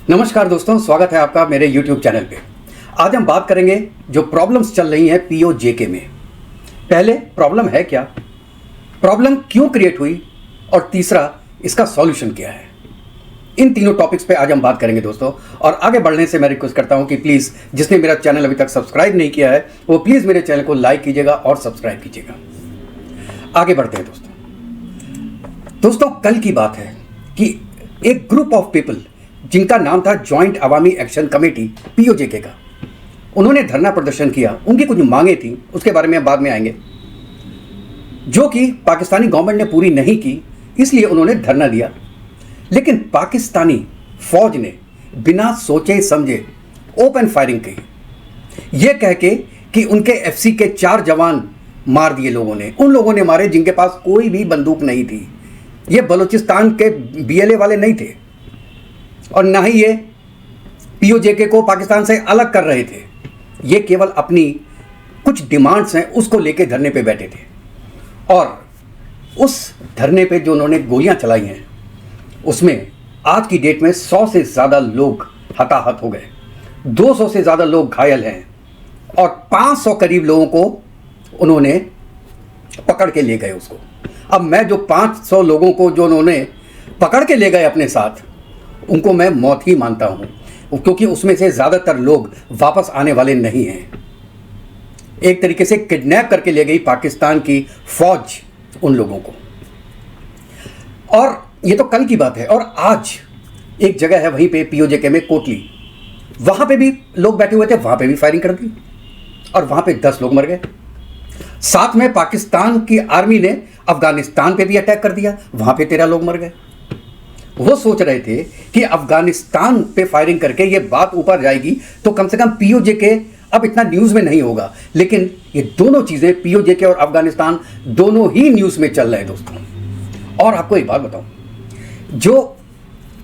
नमस्कार दोस्तों, स्वागत है आपका मेरे YouTube चैनल पे। आज हम बात करेंगे जो प्रॉब्लम्स चल रही हैं POJK में। पहले प्रॉब्लम है क्या, प्रॉब्लम क्यों क्रिएट हुई, और तीसरा इसका सॉल्यूशन क्या है। इन तीनों टॉपिक्स पे आज हम बात करेंगे दोस्तों। और आगे बढ़ने से मैं रिक्वेस्ट करता हूं कि प्लीज़ जिसने मेरा चैनल अभी तक सब्सक्राइब नहीं किया है वो प्लीज़ मेरे चैनल को लाइक कीजिएगा और सब्सक्राइब कीजिएगा। आगे बढ़ते हैं दोस्तों, कल की बात है कि एक ग्रुप ऑफ पीपल जिनका नाम था जॉइंट अवामी एक्शन कमेटी POJK का, उन्होंने धरना प्रदर्शन किया। उनकी कुछ मांगे थी, उसके बारे में बाद में आएंगे, जो कि पाकिस्तानी गवर्नमेंट ने पूरी नहीं की, इसलिए उन्होंने धरना दिया। लेकिन पाकिस्तानी फौज ने बिना सोचे समझे ओपन फायरिंग की, ये कह के कि उनके FC के 4 जवान मार दिए लोगों ने। उन लोगों ने मारे जिनके पास कोई भी बंदूक नहीं थी। ये बलूचिस्तान के BLA वाले नहीं थे और ना ही ये POJK को पाकिस्तान से अलग कर रहे थे। ये केवल अपनी कुछ डिमांड्स हैं उसको लेके धरने पे बैठे थे। और उस धरने पे जो उन्होंने गोलियां चलाई हैं, उसमें आज की डेट में 100 से ज़्यादा लोग हताहत हो गए, 200 से ज़्यादा लोग घायल हैं और 500 करीब लोगों को उन्होंने पकड़ के ले गए उसको। अब मैं जो 500 लोगों को जो उन्होंने पकड़ के ले गए अपने साथ, उनको मैं मौत ही मानता हूं, क्योंकि उसमें से ज़्यादातर लोग वापस आने वाले नहीं हैं। एक तरीके से किडनैप करके ले गई पाकिस्तान की फौज उन लोगों को। और ये तो कल की बात है। और आज एक जगह है वहीं पे POJK में कोटली, वहाँ पे भी लोग बैठे हुए थे, वहाँ पे भी फायरिंग कर दी और वहाँ पे 10 लोग मर गए। साथ में पाकिस्तान की आर्मी ने अफगानिस्तान पे भी अटैक कर दिया, वहाँ पे 13 लोग मर गए। वो सोच रहे थे कि अफगानिस्तान पे फायरिंग करके ये बात ऊपर जाएगी तो कम से कम POJK अब इतना न्यूज़ में नहीं होगा। लेकिन ये दोनों चीज़ें, POJK और अफगानिस्तान, दोनों ही न्यूज़ में चल रहे हैं दोस्तों। और आपको एक बात बताऊं, जो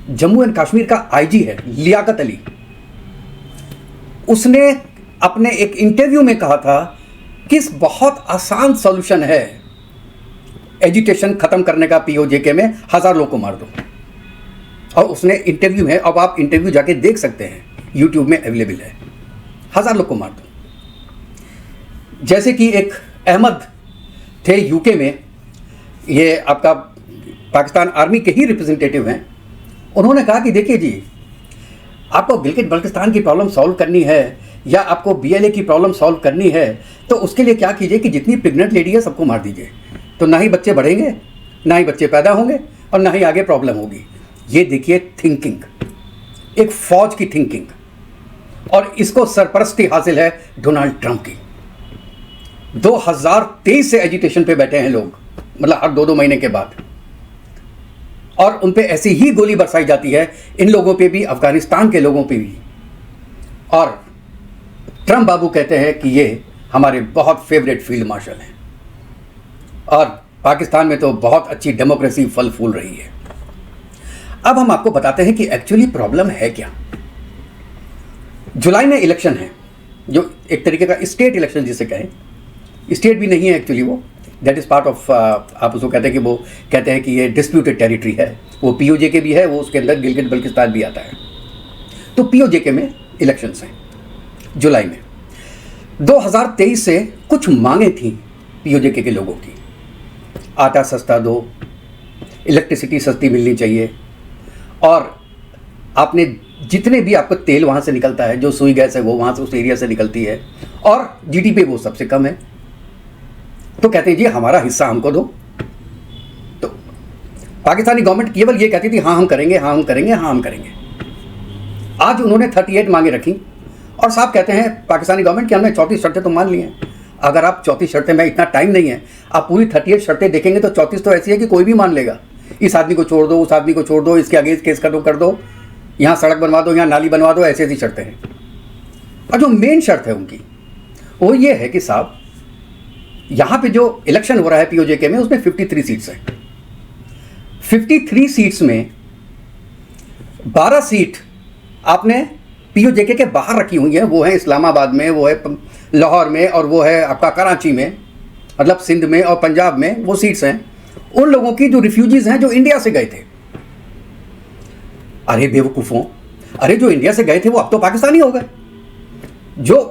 जम्मू एंड कश्मीर का IG है लियाकत अली, उसने अपने एक इंटरव्यू में कहा था कि इस बहुत आसान सॉल्यूशन है एजिटेशन खत्म करने का POJK में, 1000 लोग को मार दो। और उसने इंटरव्यू है, अब आप इंटरव्यू जाके देख सकते हैं, YouTube में अवेलेबल है। 1000 लोग को मार दो। जैसे कि एक अहमद थे UK में, ये आपका पाकिस्तान आर्मी के ही रिप्रेजेंटेटिव हैं। उन्होंने कहा कि देखिए जी, आपको गिलगित बल्तिस्तान की प्रॉब्लम सॉल्व करनी है या आपको BLA की प्रॉब्लम सॉल्व करनी है, तो उसके लिए क्या कीजिए कि जितनी प्रेग्नेंट लेडी है सबको मार दीजिए, तो ना ही बच्चे बढ़ेंगे, ना ही बच्चे पैदा होंगे और ना ही आगे प्रॉब्लम होगी। ये देखिए थिंकिंग, एक फौज की थिंकिंग। और इसको सरपरस्ती हासिल है डोनाल्ड ट्रंप की। 2023 से एजिटेशन पे बैठे हैं लोग, मतलब हर 2-2 महीने के बाद, और उन पे ऐसी ही गोली बरसाई जाती है, इन लोगों पे भी, अफगानिस्तान के लोगों पे भी। और ट्रंप बाबू कहते हैं कि ये हमारे बहुत फेवरेट फील्ड मार्शल हैं और पाकिस्तान में तो बहुत अच्छी डेमोक्रेसी फल फूल रही है। अब हम आपको बताते हैं कि एक्चुअली प्रॉब्लम है क्या। जुलाई में इलेक्शन है, जो एक तरीके का स्टेट इलेक्शन जिसे कहें, स्टेट भी नहीं है एक्चुअली, वो दैट इज़ पार्ट ऑफ, आप उसको कहते हैं कि वो कहते हैं कि ये डिस्प्यूटेड टेरिटरी है। वो POJK भी है, वो उसके अंदर गिलगित बल्तिस्तान भी आता है। तो POJK में इलेक्शंस हैं जुलाई में। 2023 से कुछ मांगे थी POJK के लोगों की, आटा सस्ता दो, इलेक्ट्रिसिटी सस्ती मिलनी चाहिए, और आपने जितने भी आपको तेल वहाँ से निकलता है, जो सुई गैस है वो वहाँ से उस एरिया से निकलती है, और GDP वो सबसे कम है, तो कहते हैं जी हमारा हिस्सा हमको दो। तो पाकिस्तानी गवर्नमेंट केवल ये कहती थी हाँ हम करेंगे, हाँ हम करेंगे, हाँ हम करेंगे। आज उन्होंने 38 मांगे रखी और साहब कहते हैं पाकिस्तानी गवर्नमेंट कि हमने 34 शर्तें तो मान ली हैं। अगर आप 34 शर्तें, मैं इतना टाइम नहीं है, आप पूरी 38 शर्तें देखेंगे तो 34 तो ऐसी है कि कोई भी मान लेगा। इस आदमी को छोड़ दो, उस आदमी को छोड़ दो, इसके अगेंस्ट केस कर दो, यहाँ सड़क बनवा दो, यहाँ नाली बनवा दो, ऐसी ऐसी शर्तें हैं। और जो मेन शर्त है उनकी वो ये है कि साहब यहाँ पे जो इलेक्शन हो रहा है POJK में, उसमें 53 सीट्स हैं। 53 सीट्स में 12 सीट आपने POJK के बाहर रखी हुई है। वो है इस्लामाबाद में, वो है लाहौर में, और वो है आपका कराची में, मतलब सिंध में और पंजाब में वो सीट्स हैं उन लोगों की जो रिफ्यूजीज हैं जो इंडिया से गए थे। अरे बेवकूफ़ों, अरे जो इंडिया से गए थे वो अब तो पाकिस्तानी हो गए। जो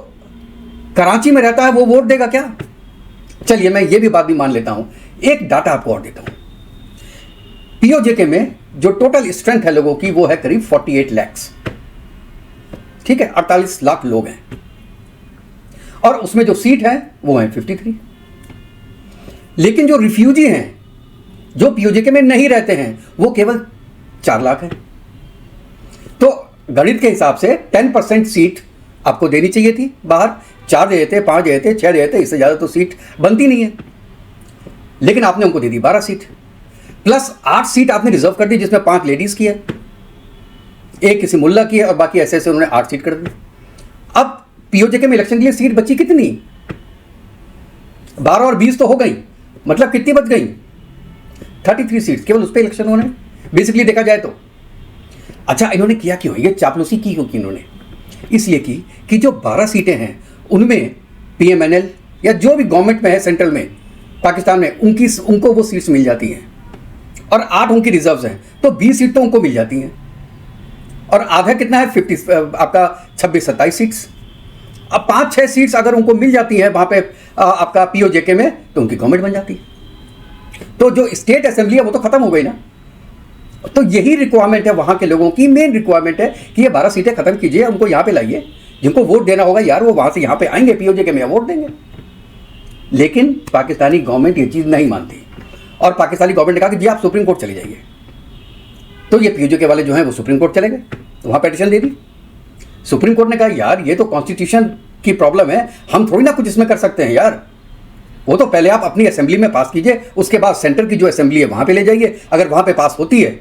कराची में रहता है वो वोट देगा क्या? चलिए मैं ये भी बात भी मान लेता हूं। एक डाटा आपको और देता हूं। पीओजेके में जो टोटल स्ट्रेंथ है लोगों की वो है करीब 48 लाख। ठीक है, 48 लाख लोग हैं और उसमें जो सीट है वो है 53। लेकिन जो रिफ्यूजी हैं जो पीओजेके में नहीं रहते हैं वो केवल 4 लाख है। तो गणित के हिसाब से 10% सीट आपको देनी चाहिए थी बाहर। 4 दे देते, 5 दे देते, 6 दे देते, इससे ज़्यादा तो सीट बनती नहीं है। लेकिन आपने उनको दे दी 12 सीट प्लस 8 सीट आपने रिजर्व कर दी, जिसमें 5 लेडीज की है, एक किसी मुल्ला की है और बाकी ऐसे ऐसे उन्होंने 8 सीट कर दी। अब पीओजेके में इलेक्शन के लिए सीट बची कितनी? 12 और 20 तो हो गई, मतलब कितनी बच गई? 33 सीट्स केवल उस पर इलेक्शन होने बेसिकली देखा जाए तो। अच्छा, इन्होंने किया क्यों? ये चापलूसी की क्यों की इन्होंने? इसलिए कि जो 12 सीटें हैं उनमें पीएमएनएल या जो भी गवर्नमेंट में है सेंट्रल में पाकिस्तान में उनको वो सीट्स मिल जाती हैं और 8 उनकी रिजर्व्स हैं, तो 20 सीट तो उनको मिल जाती हैं और आधा कितना है 50 आपका 26-27 सीट्स। अब 5-6 सीट्स अगर उनको मिल जाती है वहाँ पे आपका पीओजेके में तो उनकी गवर्नमेंट बन जाती है। तो जो स्टेट असेंबली है वो तो खत्म हो गई ना। तो यही रिक्वायरमेंट है वहाँ के लोगों की, मेन रिक्वायरमेंट है कि ये 12 सीटें खत्म कीजिए, उनको यहाँ पे लाइए। जिनको वोट देना होगा यार वो वहाँ से यहाँ पे आएंगे, पीओजेके में वोट देंगे। लेकिन पाकिस्तानी गवर्नमेंट ये चीज़ नहीं मानती और पाकिस्तानी गवर्नमेंट ने कहा कि जी आप सुप्रीम कोर्ट चले जाइए। तो ये पीओजेके वाले जो हैं वो सुप्रीम कोर्ट चले गए, वहाँ पिटीशन दे दी। सुप्रीम कोर्ट ने कहा यार ये तो कॉन्स्टिट्यूशन की प्रॉब्लम है, हम थोड़ी ना कुछ इसमें कर सकते हैं यार। वो तो पहले आप अपनी असेंबली में पास कीजिए, उसके बाद सेंटर की जो असेंबली है वहाँ पे ले जाइए। अगर वहाँ पे पास होती है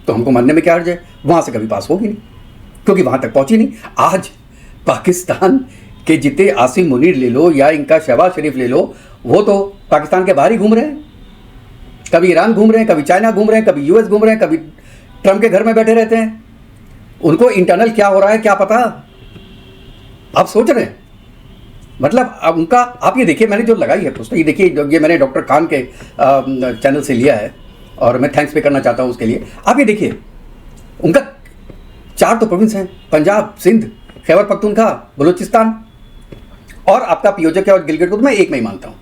तो हमको मानने में क्या हर्ज है, वहाँ से कभी पास होगी नहीं क्योंकि वहाँ तक पहुँची नहीं। आज पाकिस्तान के जितने आसिम मुनीर ले लो या इनका शहबाज शरीफ ले लो, वो तो पाकिस्तान के बाहर ही घूम रहे हैं। कभी ईरान घूम रहे हैं, कभी चाइना घूम रहे हैं, कभी यूएस घूम रहे हैं, कभी ट्रम्प के घर में बैठे रहते हैं। उनको इंटरनल क्या हो रहा है क्या पता। आप सोच रहे हैं मतलब अब उनका आप ये देखिए, मैंने जो लगाई है पोस्ट, ये देखिए, ये मैंने डॉक्टर खान के चैनल से लिया है और मैं थैंक्स पे करना चाहता हूँ उसके लिए। आप ये देखिए, उनका 4 तो प्रोविंस हैं, पंजाब, सिंध, खैबर पख्तूनख्वा, बलूचिस्तान और आपका पीओजेके और गिलगिट को तो मैं एक में ही मानता हूँ।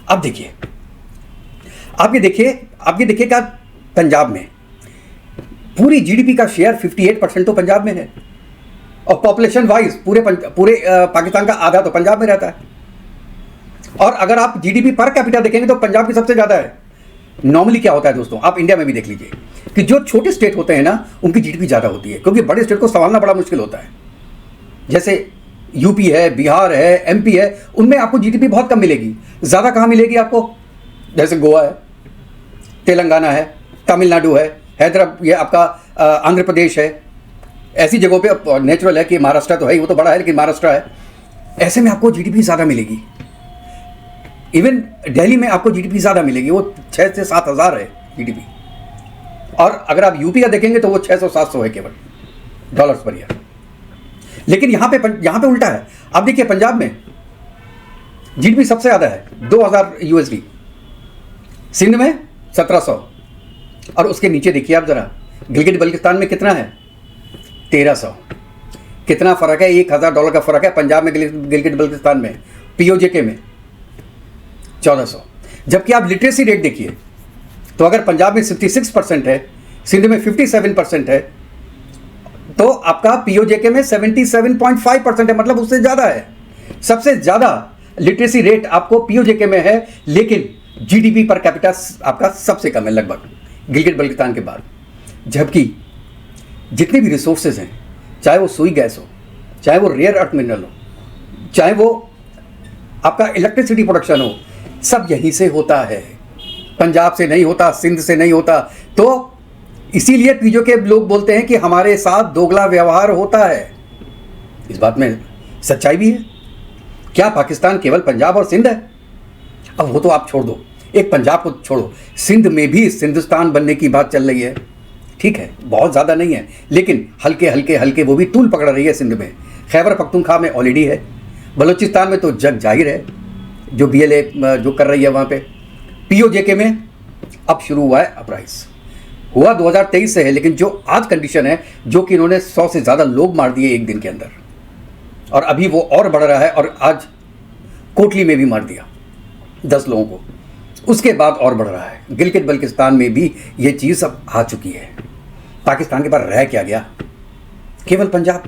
अब देखिए, आप ये देखिएगा पंजाब में पूरी जीडीपी का शेयर 58% तो पंजाब में है और पॉपुलेशन वाइज पूरे पाकिस्तान का आधा तो पंजाब में रहता है। और अगर आप जीडीपी पर कैपिटा देखेंगे तो पंजाब की सबसे ज़्यादा है। नॉर्मली क्या होता है दोस्तों, आप इंडिया में भी देख लीजिए कि जो छोटे स्टेट होते हैं ना उनकी जीडीपी ज़्यादा होती है क्योंकि बड़े स्टेट को संभालना बड़ा मुश्किल होता है। जैसे यूपी है, बिहार है, एमपी है, उनमें आपको जीडीपी बहुत कम मिलेगी। ज़्यादा कहाँ मिलेगी आपको? जैसे गोवा है, तेलंगाना है, तमिलनाडु है, हैदराबाद, ये आपका आंध्र प्रदेश है। ऐसी जगहों पे नेचुरल है कि महाराष्ट्र तो है ही, वो तो बड़ा है, लेकिन महाराष्ट्र है, ऐसे में आपको जीडीपी ज़्यादा मिलेगी। इवन दिल्ली में आपको जीडीपी ज़्यादा मिलेगी, वो 6 से 7 हज़ार है जीडीपी। और अगर आप यूपी का देखेंगे तो वो 600-700 है केवल डॉलर्स पर ईयर। लेकिन यहाँ पे उल्टा है। आप देखिए पंजाब में जीडीपी सबसे ज़्यादा है 2000 यूएसडी, सिंध में 1700 और उसके नीचे देखिए आप ज़रा गिलगिट बल्तिस्तान में कितना है 1300। कितना फ़र्क है, $1000 का फ़र्क है पंजाब में गिलगिट बल्तिस्तान में, पीओजेके में 1400। जबकि आप लिटरेसी रेट देखिए तो अगर पंजाब में 66% है, सिंध में 57% है, तो आपका पीओजेके में 77.5% है, मतलब उससे ज़्यादा है। सबसे ज़्यादा लिटरेसी रेट आपको पीओजेके में है, लेकिन जीडीपी पर कैपिटा आपका सबसे कम है लगभग गिलगिट बल्तिस्तान के बाद। जबकि जितने भी रिसोर्सेज हैं, चाहे वो सुई गैस हो, चाहे वो रेयर अर्थ मिनरल हो, चाहे वो आपका इलेक्ट्रिसिटी प्रोडक्शन हो, सब यहीं से होता है, पंजाब से नहीं होता, सिंध से नहीं होता। तो इसीलिए पीओजे के लोग बोलते हैं कि हमारे साथ दोगला व्यवहार होता है। इस बात में सच्चाई भी है। क्या पाकिस्तान केवल पंजाब और सिंध है? अब वो तो आप छोड़ दो, एक पंजाब को छोड़ो, सिंध में भी सिंधुस्तान बनने की बात चल रही है। ठीक है, बहुत ज़्यादा नहीं है, लेकिन हल्के हल्के वो भी तूल पकड़ रही है सिंध में। खैबर पख्तूनख्वा में ऑलरेडी है, बलूचिस्तान में तो जग जाहिर है जो BLA जो कर रही है वहाँ पे। पीओजेके में अब शुरू हुआ है अपराइज। हुआ 2023 से है, लेकिन जो आज कंडीशन है, जो कि इन्होंने 100 से ज़्यादा लोग मार दिए एक दिन के अंदर, और अभी वो और बढ़ रहा है, और आज कोटली में भी मार दिया 10 लोगों को, उसके बाद और बढ़ रहा है। गिलगित बल्किस्तान में भी ये चीज़ अब आ चुकी है। पाकिस्तान के पास रह क्या गया? केवल पंजाब।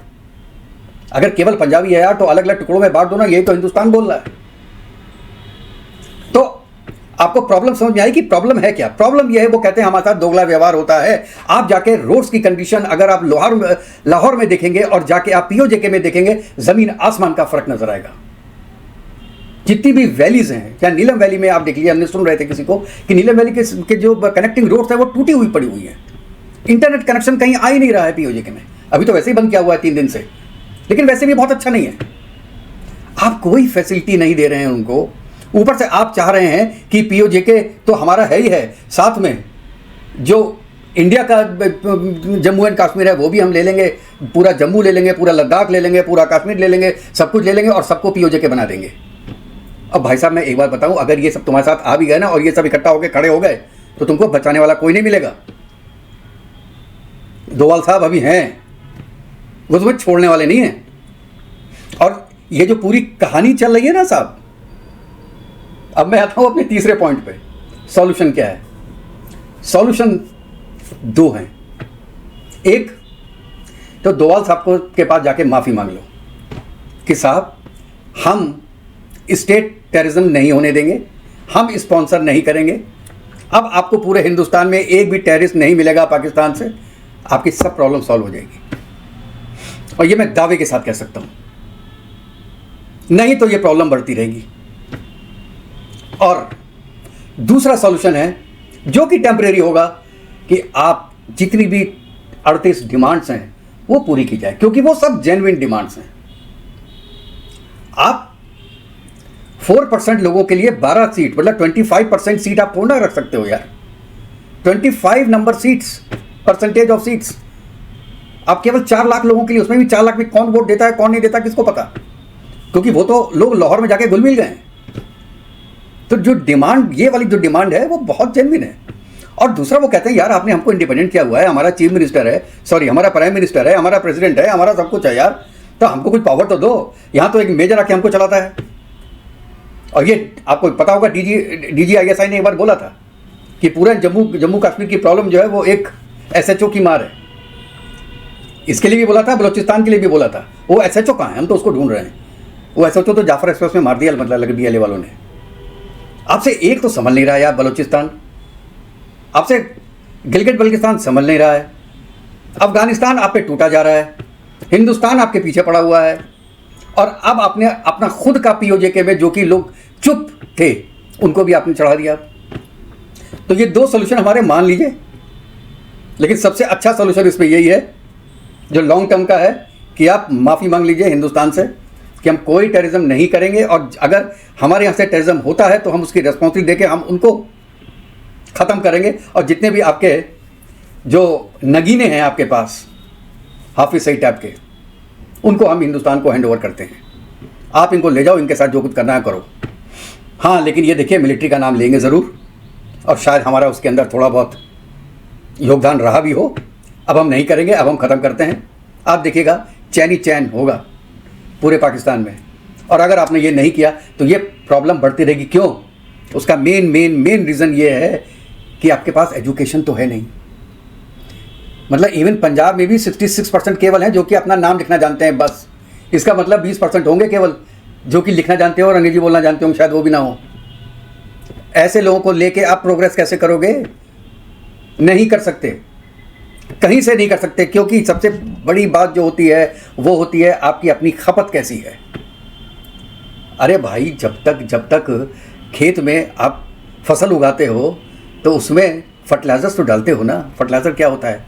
अगर केवल पंजाबी है यार तो अलग अलग टुकड़ों में बांट दो ना, यही तो हिंदुस्तान बोल रहा है। तो आपको प्रॉब्लम समझ में आई कि प्रॉब्लम है क्या? प्रॉब्लम यह है, वो कहते हैं हमारे साथ दोगला व्यवहार होता है। आप जाके रोड्स की कंडीशन अगर आप लाहौर में देखेंगे और जाके आप पीओजेके में देखेंगे, जमीन आसमान का फर्क नजर आएगा। जितनी भी वैलीज हैं, या नीलम वैली में आप देख लीजिए, हमने सुन रहे थे किसी को कि नीलम वैली के जो कनेक्टिंग रोड्स है वो टूटी हुई पड़ी हुई है। इंटरनेट कनेक्शन कहीं आ ही नहीं रहा है पीओजेके में। अभी तो वैसे ही बंद किया हुआ है 3 दिन से, लेकिन वैसे भी बहुत अच्छा नहीं है। आप कोई फैसिलिटी नहीं दे रहे हैं उनको। ऊपर से आप चाह रहे हैं कि पीओजेके तो हमारा है ही है, साथ में जो इंडिया का जम्मू एंड कश्मीर है वो भी हम ले लेंगे, पूरा जम्मू ले लेंगे, पूरा लद्दाख ले लेंगे, पूरा कश्मीर ले लेंगे, सब कुछ ले लेंगे और सबको पीओजेके बना देंगे। अब भाई साहब मैं एक बात बताऊं, अगर ये सब तुम्हारे साथ आ भी गए ना और ये सब इकट्ठा होकर खड़े हो गए तो तुमको बचाने वाला कोई नहीं मिलेगा। डोवाल साहब अभी हैं, वो तुम्हें छोड़ने वाले नहीं हैं। और ये जो पूरी कहानी चल रही है ना साहब, अब मैं आता हूं अपने तीसरे पॉइंट पे। सॉल्यूशन क्या है? सॉल्यूशन 2 हैं। एक तो डोवाल साहब के पास जाके माफी मांग लो कि साहब हम स्टेट टेररिज्म नहीं होने देंगे, हम स्पॉन्सर नहीं करेंगे। अब आपको पूरे हिंदुस्तान में एक भी टेररिस्ट नहीं मिलेगा पाकिस्तान से, आपकी सब प्रॉब्लम सॉल्व हो जाएगी। और ये मैं दावे के साथ कह सकता हूं, नहीं तो ये प्रॉब्लम बढ़ती रहेगी। और दूसरा सॉल्यूशन है जो कि टेम्परेरी होगा, कि आप जितनी भी 38 डिमांड्स हैं वो पूरी की जाए, क्योंकि वो सब जेन्युइन डिमांड्स हैं। आप 4% लोगों के लिए 12 सीट, मतलब 25% सीट आप थोड़ा रख सकते हो यार। 25 number seats, percentage of seats आप केवल 4 लाख लोगों के लिए, उसमें भी 4 लाख में कौन वोट देता है कौन नहीं देता किसको पता, क्योंकि वो तो लोग लाहौर में जाके घुल मिल गए हैं। तो जो डिमांड, ये वाली जो डिमांड है वो बहुत जेन्युइन है। और दूसरा वो कहते हैं यार आपने हमको इंडिपेंडेंट किया हुआ है, हमारा चीफ मिनिस्टर है, सॉरी हमारा प्राइम मिनिस्टर है, हमारा प्रेसिडेंट है, हमारा सब कुछ है यार, तो हमको कुछ पावर तो दो। यहाँ तो एक मेजर आके हमको चलाता है। और ये आपको पता होगा, DGISI ने एक बार बोला था कि पूरा जम्मू कश्मीर की प्रॉब्लम जो है वो एक SHO की मार है। इसके लिए भी बोला था, बलोचिस्तान के लिए भी बोला था। वो SHO कहाँ है? हम तो उसको ढूंढ रहे हैं। वो SHO तो जाफर एक्सप्रेस में मार दिया, मतलब BLA वालों ने। आपसे एक तो संभल नहीं रहा है यार बलोचिस्तान, आपसे गिलगित बल्किस्तान संभल नहीं रहा है, अफगानिस्तान आप पे टूटा जा रहा है, हिंदुस्तान आपके पीछे पड़ा हुआ है, और अब आपने अपना खुद का पीओजेके में जो कि लोग चुप थे उनको भी आपने चढ़ा दिया। तो ये 2 सोल्यूशन हमारे मान लीजिए, लेकिन सबसे अच्छा सोल्यूशन इसमें यही है जो लॉन्ग टर्म का है, कि आप माफ़ी मांग लीजिए हिंदुस्तान से कि हम कोई टेररिज्म नहीं करेंगे, और अगर हमारे यहाँ से टेररिज्म होता है तो हम उसकी रिस्पॉन्सिबिलिटी देके हम उनको ख़त्म करेंगे। और जितने भी आपके जो नगीने हैं आपके पास हाफिज सईद टाइप के, उनको हम हिंदुस्तान को हैंड ओवर करते हैं। आप इनको ले जाओ, इनके साथ जो कुछ करना है करो। हाँ, लेकिन ये देखिए मिलिट्री का नाम लेंगे ज़रूर, और शायद हमारा उसके अंदर थोड़ा बहुत योगदान रहा भी हो। अब हम नहीं करेंगे, अब हम ख़त्म करते हैं। आप देखिएगा चैन ही चैन होगा पूरे पाकिस्तान में। और अगर आपने ये नहीं किया तो ये प्रॉब्लम बढ़ती रहेगी। क्यों? उसका मेन रीज़न ये है कि आपके पास एजुकेशन तो है नहीं। मतलब इवन पंजाब में भी 66% केवल हैं जो कि अपना नाम लिखना जानते हैं बस। इसका मतलब 20% होंगे केवल जो कि लिखना जानते हो और अंग्रेजी बोलना जानते होंगे, शायद वो भी ना हो। ऐसे लोगों को लेके आप प्रोग्रेस कैसे करोगे? नहीं कर सकते, कहीं से नहीं कर सकते, क्योंकि सबसे बड़ी बात जो होती है वो होती है आपकी अपनी खपत कैसी है। अरे भाई, जब तक खेत में आप फसल उगाते हो तो उसमें फर्टिलाइजर्स तो डालते हो ना। फर्टिलाइज़र क्या होता है?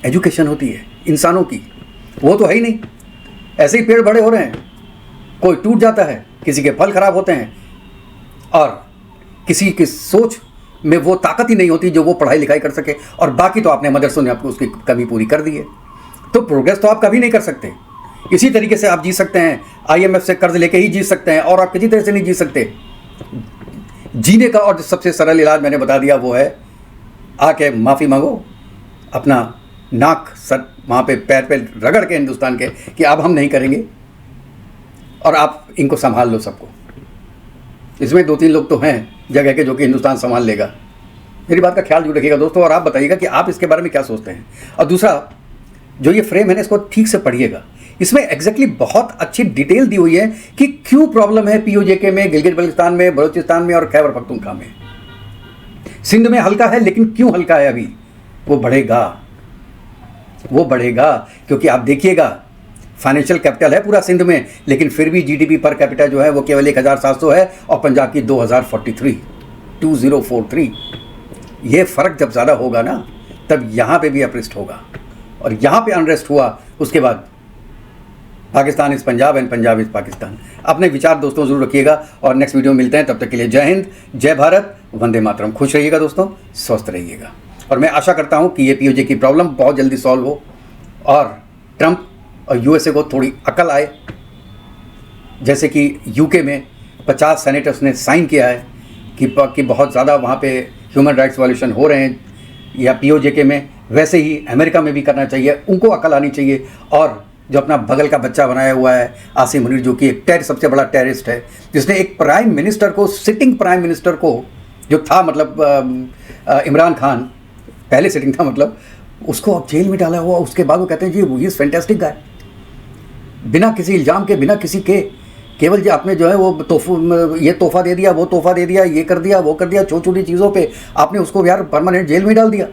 एजुकेशन होती है इंसानों की, वो तो है ही नहीं। ऐसे ही पेड़ बड़े हो रहे हैं, कोई टूट जाता है, किसी के फल खराब होते हैं, और किसी की सोच में वो ताकत ही नहीं होती जो वो पढ़ाई लिखाई कर सके। और बाकी तो आपने मदरसों ने आपको उसकी कमी पूरी कर दी है। तो प्रोग्रेस तो आप कभी नहीं कर सकते। इसी तरीके से आप जी सकते हैं, IMF से कर्ज लेके ही जी सकते हैं, और आप किसी तरह से नहीं जी सकते। जीने का और सबसे सरल इलाज मैंने बता दिया वो है आके माफ़ी मांगो अपना नाक सर वहाँ पे पैर पे रगड़ के हिंदुस्तान के कि अब हम नहीं करेंगे और आप इनको संभाल लो सबको। इसमें 2-3 लोग तो हैं जगह के जो कि हिंदुस्तान संभाल लेगा। मेरी बात का ख्याल जरूर रखिएगा दोस्तों, और आप बताइएगा कि आप इसके बारे में क्या सोचते हैं। और दूसरा, जो ये फ्रेम है ना, इसको ठीक से पढ़िएगा। इसमें एग्जैक्टली बहुत अच्छी डिटेल दी हुई है कि क्यों प्रॉब्लम है पीओजेके में, गिलगित बल्तिस्तान में, बलूचिस्तान में और खैबर पख्तूनख्वा में। सिंध में हल्का है, लेकिन क्यों हल्का है अभी? वो बढ़ेगा क्योंकि आप देखिएगा फाइनेंशियल कैपिटल है पूरा सिंध में, लेकिन फिर भी जीडीपी पर कैपिटा जो है वो केवल 1700 है और पंजाब की 2043। ये फ़र्क जब ज़्यादा होगा ना, तब यहाँ पे भी अनरेस्ट होगा, और यहाँ पे अनरेस्ट हुआ उसके बाद Pakistan is Punjab and Punjab is Pakistan. अपने विचार दोस्तों ज़रूर रखिएगा, और नेक्स्ट वीडियो मिलते हैं। तब तक के लिए जय हिंद, जय भारत, वंदे मातरम। खुश रहिएगा दोस्तों, स्वस्थ रहिएगा, और मैं आशा करता हूँ कि ये पीओजे की प्रॉब्लम बहुत जल्दी सॉल्व हो और ट्रंप और यूएसए को थोड़ी अकल आए। जैसे कि यूके में 50 सेनेटर्स ने साइन किया है कि बहुत ज़्यादा वहाँ पे ह्यूमन राइट्स वायलेशन हो रहे हैं या पीओजेके में, वैसे ही अमेरिका में भी करना चाहिए। उनको अकल आनी चाहिए। और जो अपना बगल का बच्चा बनाया हुआ है आसिम मुनीर, जो कि एक सबसे बड़ा टेररिस्ट है, जिसने एक प्राइम मिनिस्टर को, सिटिंग प्राइम मिनिस्टर को, जो था मतलब इमरान खान, पहले सिटिंग था मतलब, उसको अब जेल में डाला हुआ। उसके बाद वो कहते हैं जी ही इज़ फैंटास्टिक गाय, बिना किसी इल्ज़ाम के, बिना किसी के, केवल जो आपने जो है वो ये तोहफा दे दिया, वो तोहफा दे दिया, ये कर दिया, वो कर दिया, छोटी छोटी चीज़ों पे आपने उसको यार परमानेंट जेल में डाल दिया।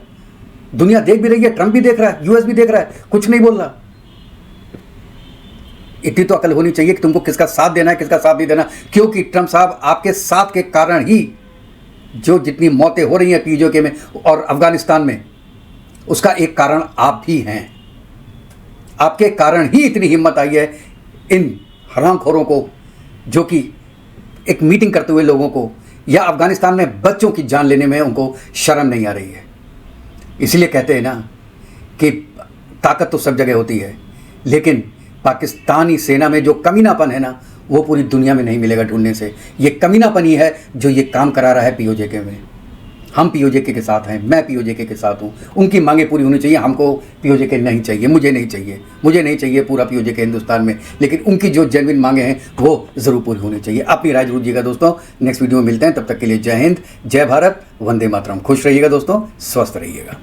दुनिया देख भी रही है, ट्रंप भी देख रहा है, यूएस भी देख रहा है, कुछ नहीं बोल रहा। इतनी तो अकल होनी चाहिए कि तुमको किसका साथ देना है, किसका साथ नहीं देना, क्योंकि ट्रंप साहब आपके साथ के कारण ही जो जितनी मौतें हो रही हैं पीओजे में और अफगानिस्तान में, उसका एक कारण आप ही हैं। आपके कारण ही इतनी हिम्मत आई है इन हरामखोरों को, जो कि एक मीटिंग करते हुए लोगों को, या अफगानिस्तान में बच्चों की जान लेने में उनको शर्म नहीं आ रही है। इसलिए कहते हैं ना कि ताकत तो सब जगह होती है, लेकिन पाकिस्तानी सेना में जो कमीनापन है ना, वो पूरी दुनिया में नहीं मिलेगा ढूंढने से। ये कमीनापन ही है जो ये काम करा रहा है पीओजेके में। हम पीओजेके के साथ हैं, मैं पीओजेके के साथ हूँ। उनकी मांगें पूरी होनी चाहिए। हमको पीओजेके नहीं चाहिए, मुझे नहीं चाहिए पूरा पीओजेके हिंदुस्तान में, लेकिन उनकी जो जेन्युइन मांगे हैं वो ज़रूर पूरी होनी चाहिए। अपनी राय जरूर दीजिएगा दोस्तों। नेक्स्ट वीडियो में मिलते हैं, तब तक के लिए जय हिंद, जय भारत, वंदे मातरम। खुश रहिएगा दोस्तों, स्वस्थ रहिएगा।